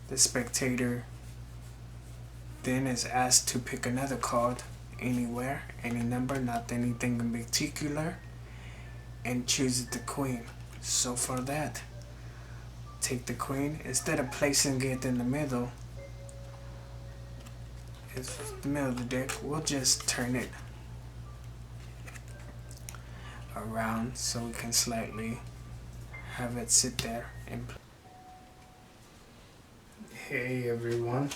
The spectator then is asked to pick another card anywhere, any number, not anything in particular, and choose the queen. So for that, take the queen. Instead of placing it in the middle, it's the middle of the deck, we'll just turn it around so we can slightly have it sit there and play. Hey everyone,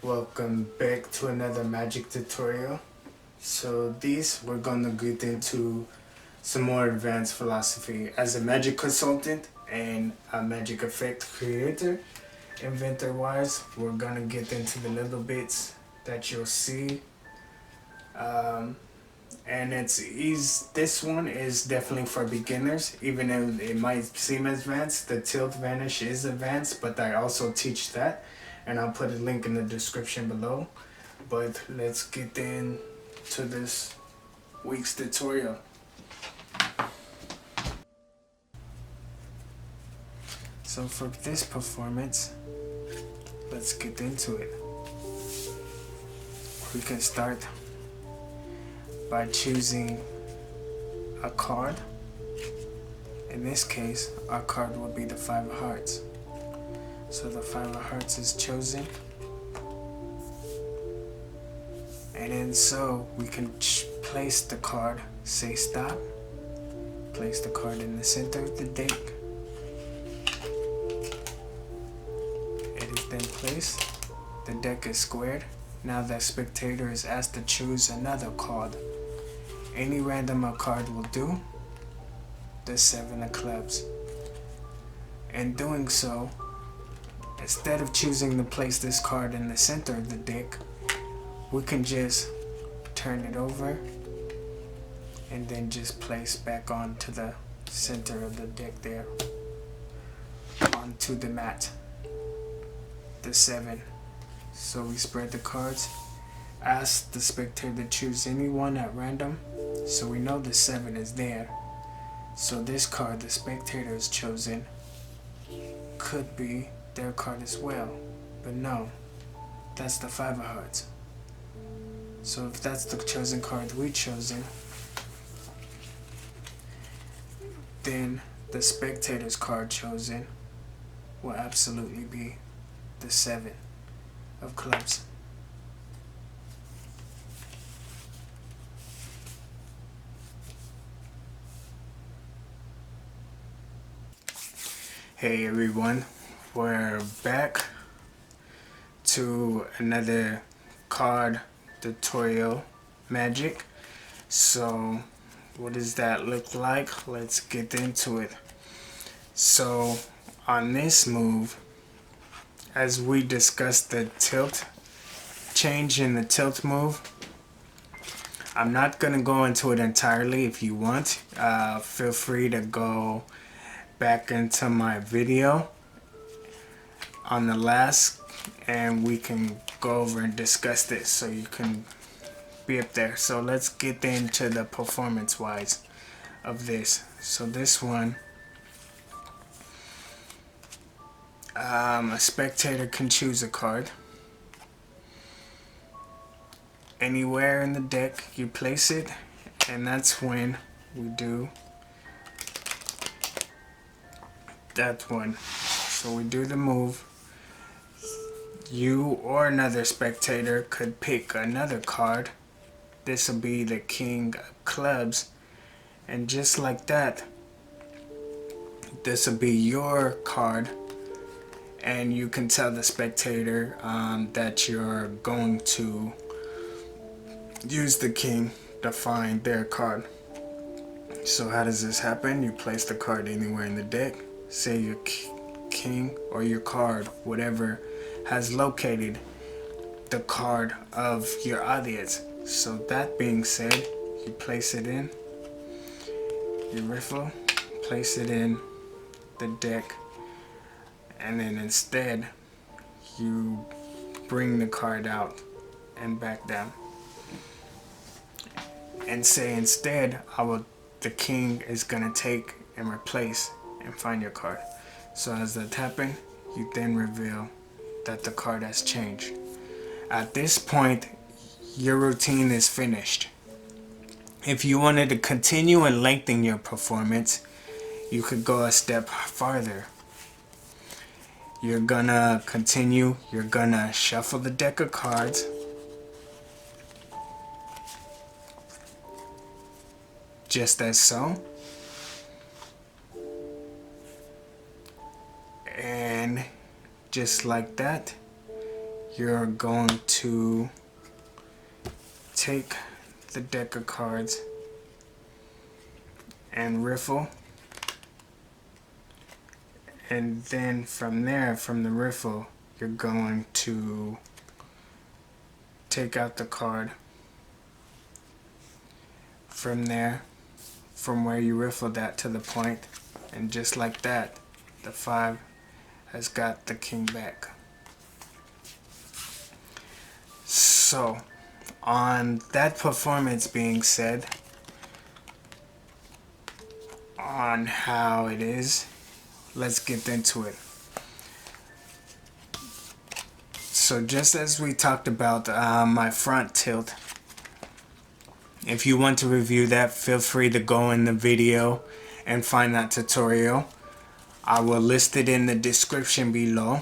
welcome back to another magic tutorial. So we're gonna get into some more advanced philosophy. As a magic consultant and a magic effect creator, inventor wise, we're gonna get into the little bits that you'll see. And this one is definitely for beginners, even though it might seem advanced. The tilt vanish is advanced, but I also teach that, and I'll put a link in the description below. But let's get into this week's tutorial. So for this performance, let's get into it. We can start by choosing a card. In this case, our card will be the 5 of hearts. So the 5 of hearts is chosen. And then so we can place the card, say stop, place the card in the center of the deck. It is then placed. The deck is squared. Now the spectator is asked to choose another card. Any random card will do. The 7 of clubs. In doing so, instead of choosing to place this card in the center of the deck, we can just turn it over and then just place back onto the center of the deck there, onto the mat, the 7. So we spread the cards, ask the spectator to choose any one at random, so we know the 7 is there. So this card the spectator has chosen could be their card as well, but no, that's the 5 of hearts. So if that's the chosen card we chosen, then the spectator's card chosen will absolutely be the 7 of clubs. Hey everyone, we're back to another card tutorial magic. So what does that look like? Let's get into it. So on this move, as we discussed the tilt, change in the tilt move, I'm not gonna go into it entirely. If you want, feel free to go back into my video on the last, and we can go over and discuss this so you can be up there. So let's get into the performance wise of this. So this one, a spectator can choose a card anywhere in the deck. You place it, and that's when we do that one. So we do the move. You or another spectator could pick another card. This will be the King of Clubs, and just like that, this will be your card, and you can tell the spectator that you're going to use the king to find their card. So how does this happen? You place the card anywhere in the deck, say your king or your card, whatever has located the card of your audience. So that being said, you place it in your riffle, place it in the deck, and then instead you bring the card out and back down and say instead the king is gonna take and replace and find your card. So as that happens, you then reveal that the card has changed. At this point, your routine is finished. If you wanted to continue and lengthen your performance, you could go a step farther. You're gonna continue, you're gonna shuffle the deck of cards, just as so, and just like that, you're going to take the deck of cards and riffle, and then from there, from the riffle, you're going to take out the card. From there, from where you riffled that to the point, and just like that, the 5 has got the king back. So, on that performance being said, on how it is, let's get into it. So just as we talked about my front tilt, if you want to review that, feel free to go in the video and find that tutorial. I will list it in the description below,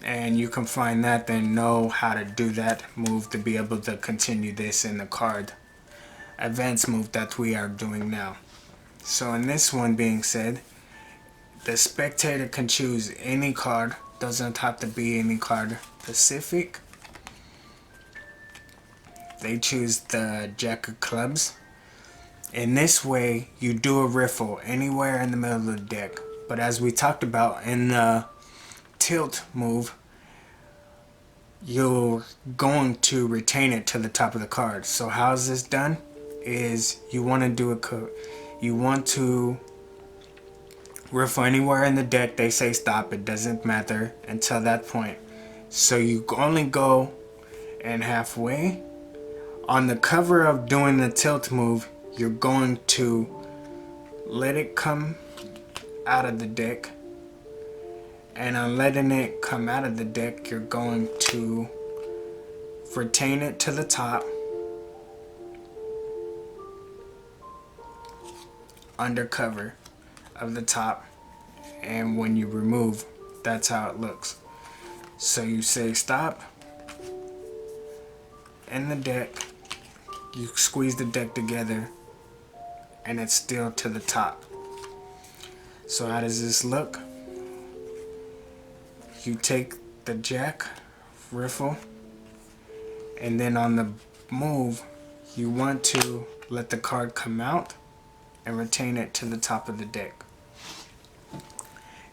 and you can find that and know how to do that move to be able to continue this in the card advanced move that we are doing now. So in this one being said, the spectator can choose any card, doesn't have to be any card specific. They choose the Jack of Clubs. In this way, you do a riffle anywhere in the middle of the deck. But as we talked about in the tilt move, you're going to retain it to the top of the card. So how is this done? Is you want to riffle anywhere in the deck. They say stop, it doesn't matter until that point. So you only go and halfway. On the cover of doing the tilt move, you're going to let it come out of the deck, and on letting it come out of the deck, you're going to retain it to the top, under cover of the top, and when you remove, that's how it looks. So you say stop in the deck, you squeeze the deck together, and it's still to the top. So how does this look? You take the Jack, riffle, and then on the move, you want to let the card come out and retain it to the top of the deck.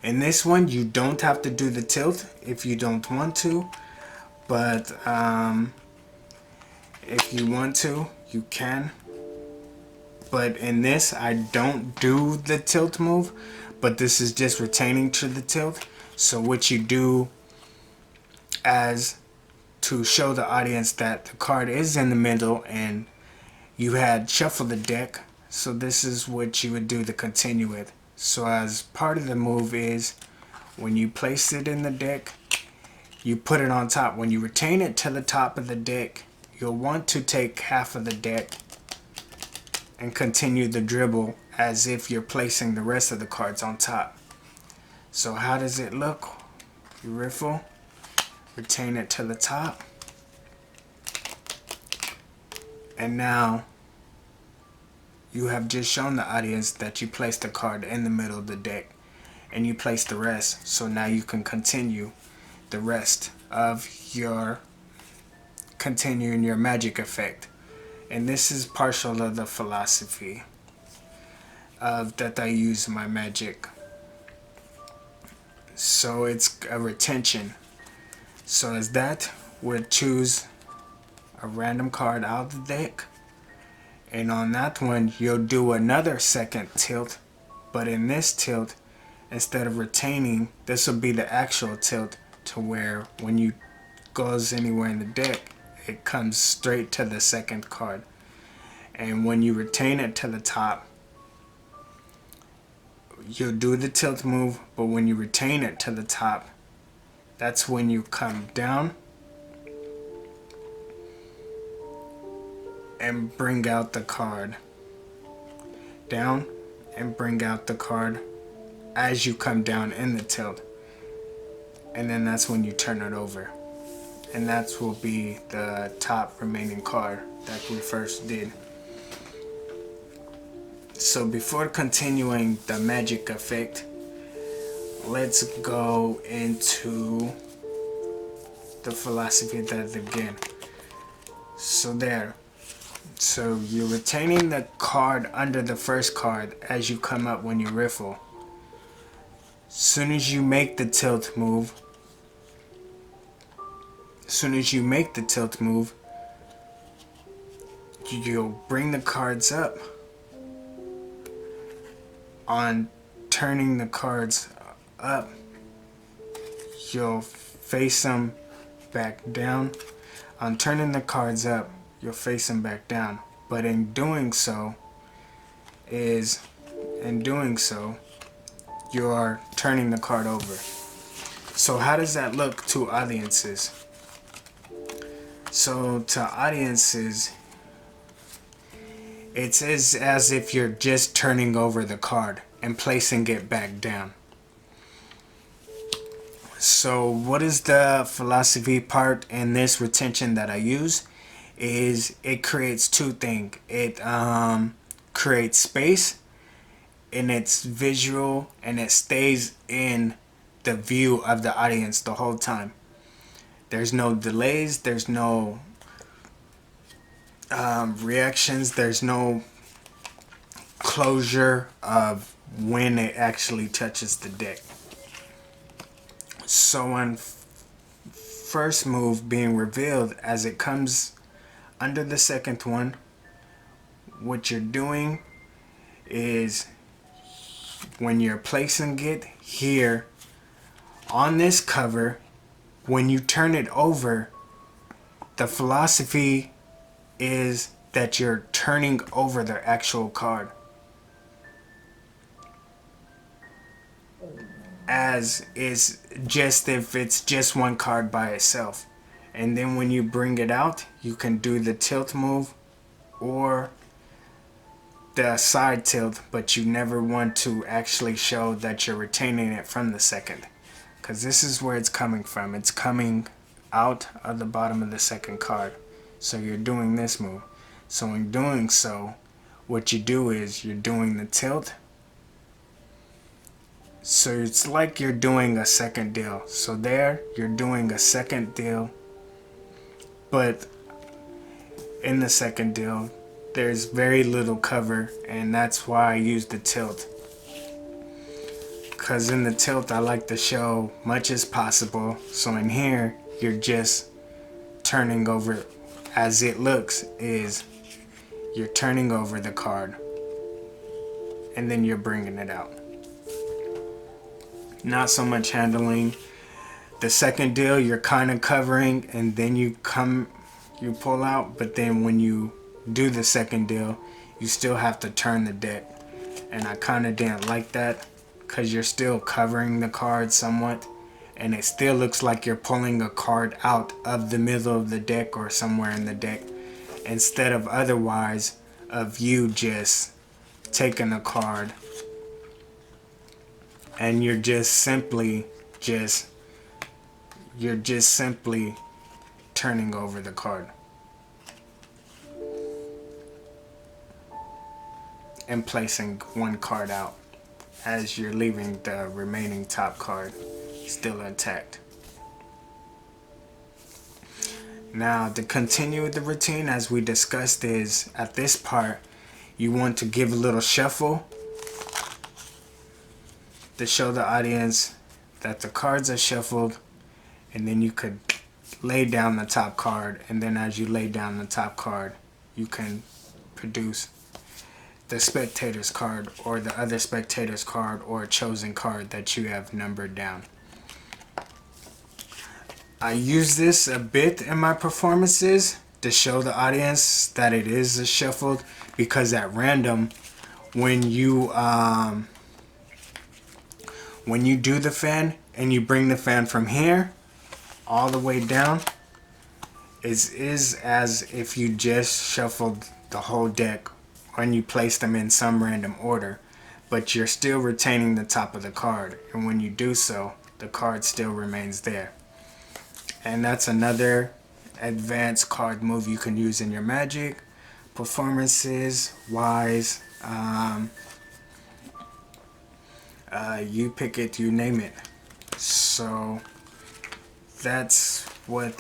In this one, you don't have to do the tilt if you don't want to, but if you want to, you can. But in this, I don't do the tilt move, but this is just retaining to the tilt. So what you do as to show the audience that the card is in the middle and you had shuffled the deck, so this is what you would do to continue with. So as part of the move is when you place it in the deck, you put it on top. When you retain it to the top of the deck, you'll want to take half of the deck and continue the dribble as if you're placing the rest of the cards on top. So how does it look? You riffle, retain it to the top, and now you have just shown the audience that you placed the card in the middle of the deck and you place the rest. So now you can continue the rest of your continuing your magic effect. And this is partial of the philosophy of that I use my magic. So it's a retention. So as that, we'll choose a random card out of the deck, and on that one you'll do another second tilt, but in this tilt, instead of retaining, this will be the actual tilt, to where when you goes anywhere in the deck, it comes straight to the second card. And when you retain it to the top, you'll do the tilt move, but when you retain it to the top, that's when you come down and bring out the card. Down and bring out the card as you come down in the tilt. And then that's when you turn it over. And that will be the top remaining card that we first did. So before continuing the magic effect, let's go into the philosophy of that again. So there. So you're retaining the card under the first card as you come up when you riffle. Soon as you make the tilt move, you'll bring the cards up. On turning the cards up, you'll face them back down. On turning the cards up, you'll face them back down. But in doing so, you're turning the card over. So how does that look to audiences? So to audiences, it's as if you're just turning over the card and placing it back down. So what is the philosophy part in this retention that I use? Is it creates two things. It creates space, and it's visual, and it stays in the view of the audience the whole time. There's no delays, there's no reactions, there's no closure of when it actually touches the deck. So on first move being revealed, as it comes under the second one, what you're doing is when you're placing it here on this cover, when you turn it over, the philosophy is that you're turning over the actual card. As is just if it's just one card by itself. And then when you bring it out, you can do the tilt move or the side tilt, but you never want to actually show that you're retaining it from the second, because this is where it's coming from. It's coming out of the bottom of the second card. So you're doing this move. So in doing so, what you do is you're doing the tilt. So it's like you're doing a second deal. So there, you're doing a second deal, but in the second deal, there's very little cover, and that's why I use the tilt. Because in the tilt, I like to show much as possible. So in here, you're just turning over, as it looks, is you're turning over the card, and then you're bringing it out. Not so much handling. The second deal, you're kind of covering, and then you pull out, but then when you do the second deal, you still have to turn the deck. And I kind of didn't like that, because you're still covering the card somewhat, and it still looks like you're pulling a card out of the middle of the deck or somewhere in the deck, instead of otherwise of you just taking a card and you're just simply turning over the card and placing one card out as you're leaving the remaining top card still intact. Now, to continue with the routine, as we discussed, is at this part you want to give a little shuffle to show the audience that the cards are shuffled, and then you could lay down the top card, and then as you lay down the top card, you can produce the spectator's card or the other spectator's card or a chosen card that you have numbered down. I use this a bit in my performances to show the audience that it is a shuffled, because at random, when you When you do the fan and you bring the fan from here all the way down, is as if you just shuffled the whole deck when you place them in some random order, but you're still retaining the top of the card, and when you do so, the card still remains there. And that's another advanced card move you can use in your Magic. Performances wise, you pick it, you name it. So that's what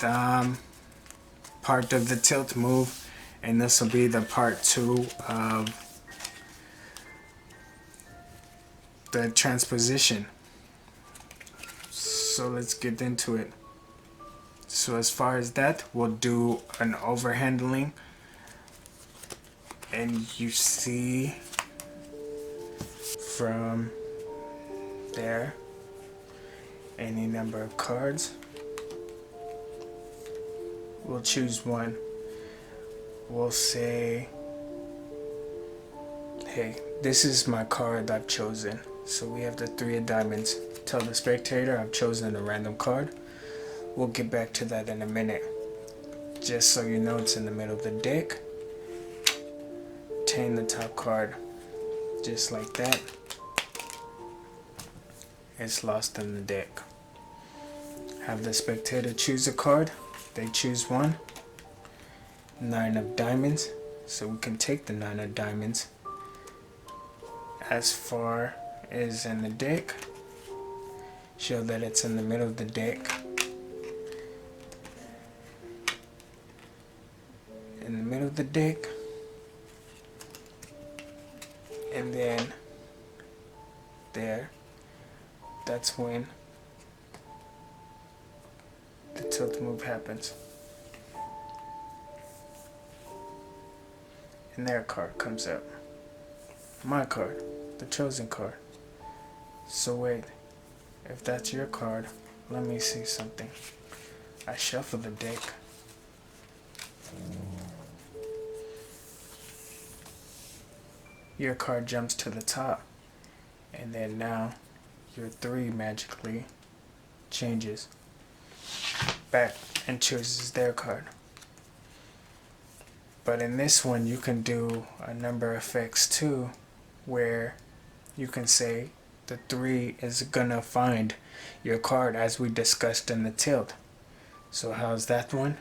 part of the tilt move, and this will be the part 2 of the transposition. So let's get into it. So as far as that, we'll do an overhandling, and you see from there any number of cards. We'll choose one. We'll say, hey, this is my card I've chosen. So we have the 3 of diamonds. Tell the spectator I've chosen a random card. We'll get back to that in a minute. Just so you know, it's in the middle of the deck. Retain the top card, just like that. It's lost in the deck. Have the spectator choose a card. They choose one. 9 of diamonds. So we can take the 9 of diamonds as far as in the deck. Show that it's in the middle of the deck. In the middle of the deck. And then there. That's when the tilt move happens. And their card comes out. My card, the chosen card. So wait, if that's your card, let me see something. I shuffle the deck. Your card jumps to the top, and then now your 3 magically changes back and chooses their card. But in this one you can do a number of effects too, where you can say the 3 is gonna find your card as we discussed in the tilt. So how's that one?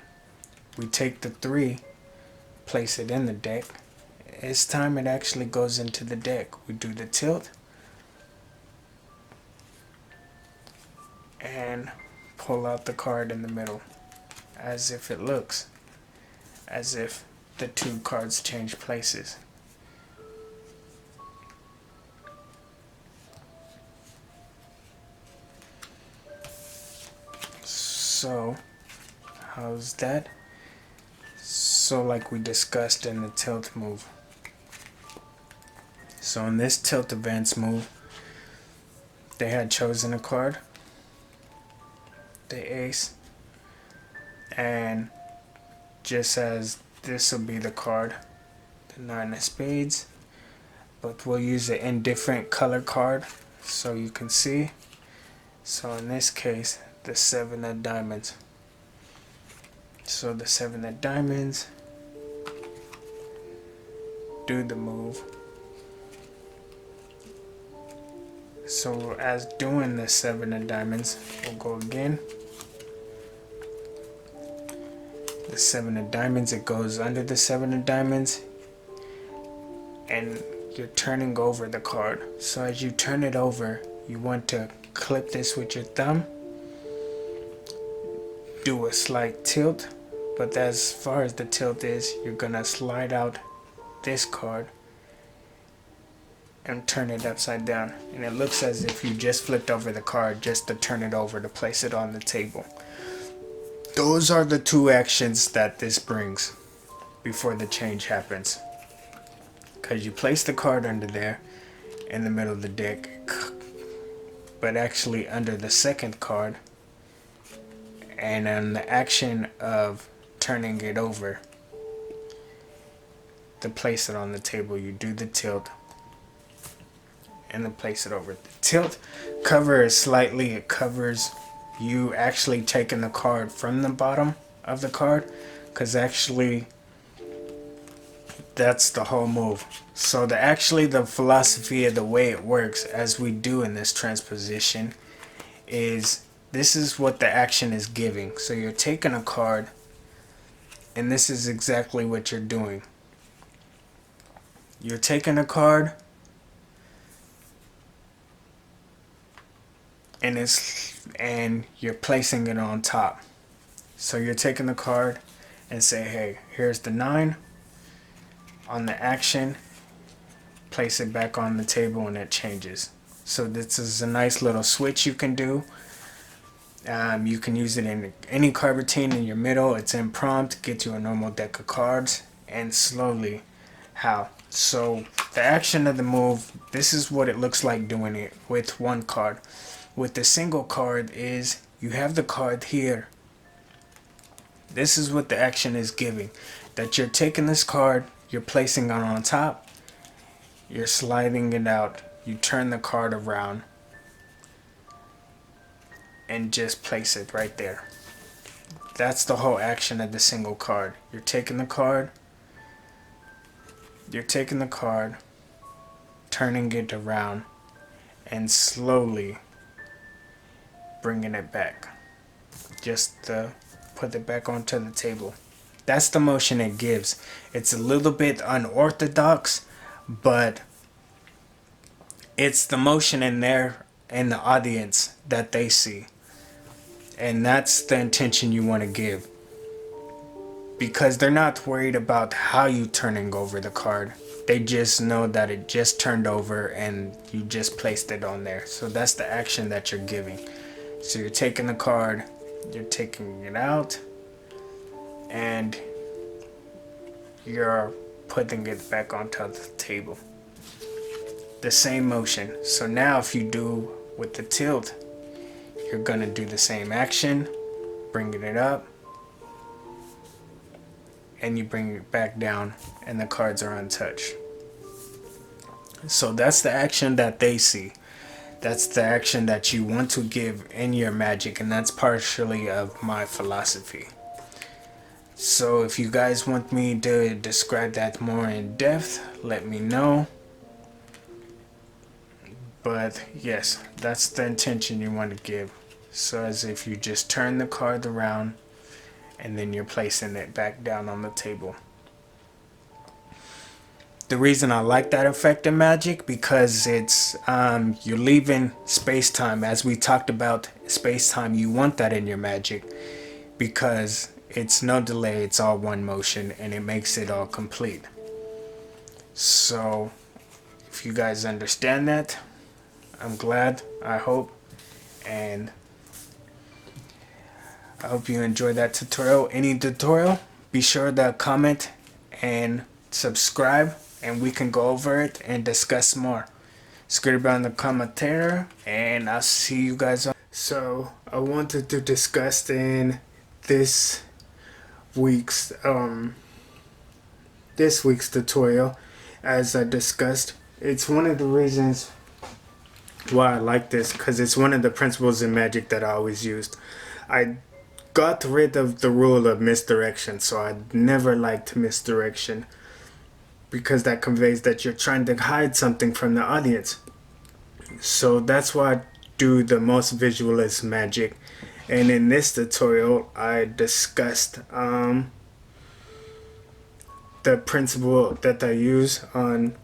We take the 3, place it in the deck. It's time it actually goes into the deck. We do the tilt and pull out the card in the middle, as if it looks as if the 2 cards change places. So how's that? So like we discussed in the tilt move. So in this tilt advance move, they had chosen a card, the ace, and just as this will be the card, the 9 of spades, but we'll use an indifferent color card so you can see. So in this case, the 7 of diamonds. So the 7 of diamonds, do the move. So as doing the 7 of diamonds, we'll go again. The 7 of diamonds, it goes under the 7 of diamonds, and you're turning over the card. So as you turn it over, you want to clip this with your thumb, do a slight tilt, but as far as the tilt is, you're gonna slide out this card and turn it upside down, and it looks as if you just flipped over the card just to turn it over to place it on the table. Those are the 2 actions that this brings before the change happens, because you place the card under there in the middle of the deck, but actually under the second card, and on the action of turning it over to place it on the table, you do the tilt and then place it over. The tilt cover is slightly, it covers you actually taking the card from the bottom of the card, because actually that's the whole move. So the philosophy of the way it works, as we do in this transposition, is this is what the action is giving. So you're taking a card, and this is exactly what you're doing. You're taking a card, and you're placing it on top. So you're taking the card and say, hey, here's the 9. On the action, place it back on the table and it changes. So this is a nice little switch you can do. You can use it in any card routine in your middle. It's in prompt, get you a normal deck of cards, and slowly how. So the action of the move, this is what it looks like doing it with one card. With the single card is you have the card here. This is what the action is giving. That you're taking this card, you're placing it on top, you're sliding it out, you turn the card around, and just place it right there. That's the whole action of the single card. You're taking the card, turning it around, and slowly bringing it back. Just put it back onto the table. That's the motion it gives. It's a little bit unorthodox, but it's the motion in there and the audience that they see. And that's the intention you want to give. Because they're not worried about how you turning over the card. They just know that it just turned over and you just placed it on there. So that's the action that you're giving. So you're taking the card, you're taking it out, and you're putting it back onto the table. The same motion. So now if you do with the tilt, you're gonna do the same action, bringing it up, and you bring it back down, and the cards are untouched. So that's the action that they see. That's the action that you want to give in your magic, and that's partially of my philosophy. So if you guys want me to describe that more in depth, let me know. But yes, that's the intention you want to give. So as if you just turn the card around and then you're placing it back down on the table. The reason I like that effect in Magic, because it's you're leaving space-time. As we talked about space-time, you want that in your Magic because it's no delay, it's all one motion, and it makes it all complete. So if you guys understand that, I'm glad, I hope, and I hope you enjoyed that tutorial. Any tutorial, be sure to comment and subscribe, and we can go over it and discuss more. Scribe on the commentator, and I'll see you guys on. So I wanted to discuss in this week's tutorial, as I discussed, it's one of the reasons why I like this, because it's one of the principles in Magic that I always used. I got rid of the rule of misdirection, so I never liked misdirection, because that conveys that you're trying to hide something from the audience. So that's why I do the most visualist Magic. And in this tutorial, I discussed the principle that I use on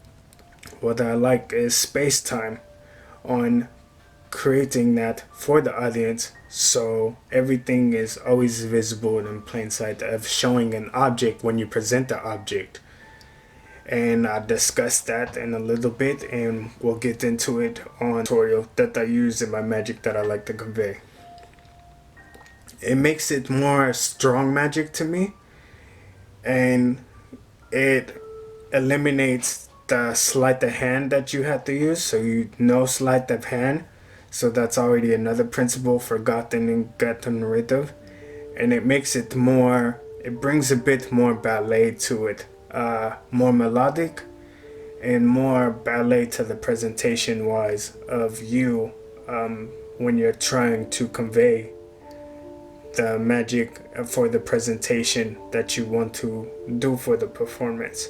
what I like is space-time, on creating that for the audience, so everything is always visible in plain sight, of showing an object when you present the object. And I discussed that in a little bit, and we'll get into it on tutorial that I use in my Magic that I like to convey. It makes it more strong Magic to me, and it eliminates the sleight of hand that you have to use. So you know sleight of hand, so that's already another principle forgotten and gotten rid of, and it makes it more, it brings a bit more ballet to it, more melodic, and more ballet to the presentation wise of you when you're trying to convey the magic for the presentation that you want to do for the performance.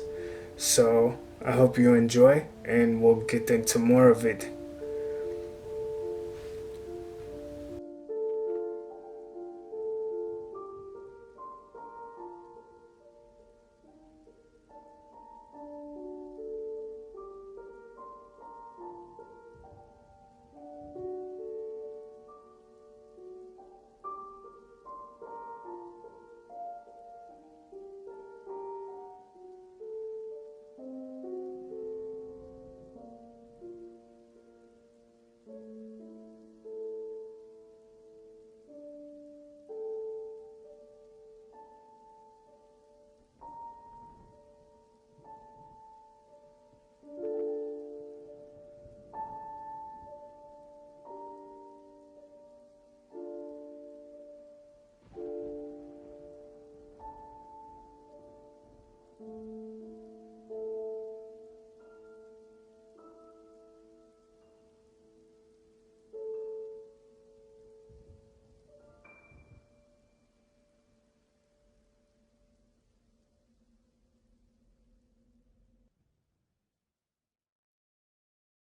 So I hope you enjoy, and we'll get into more of it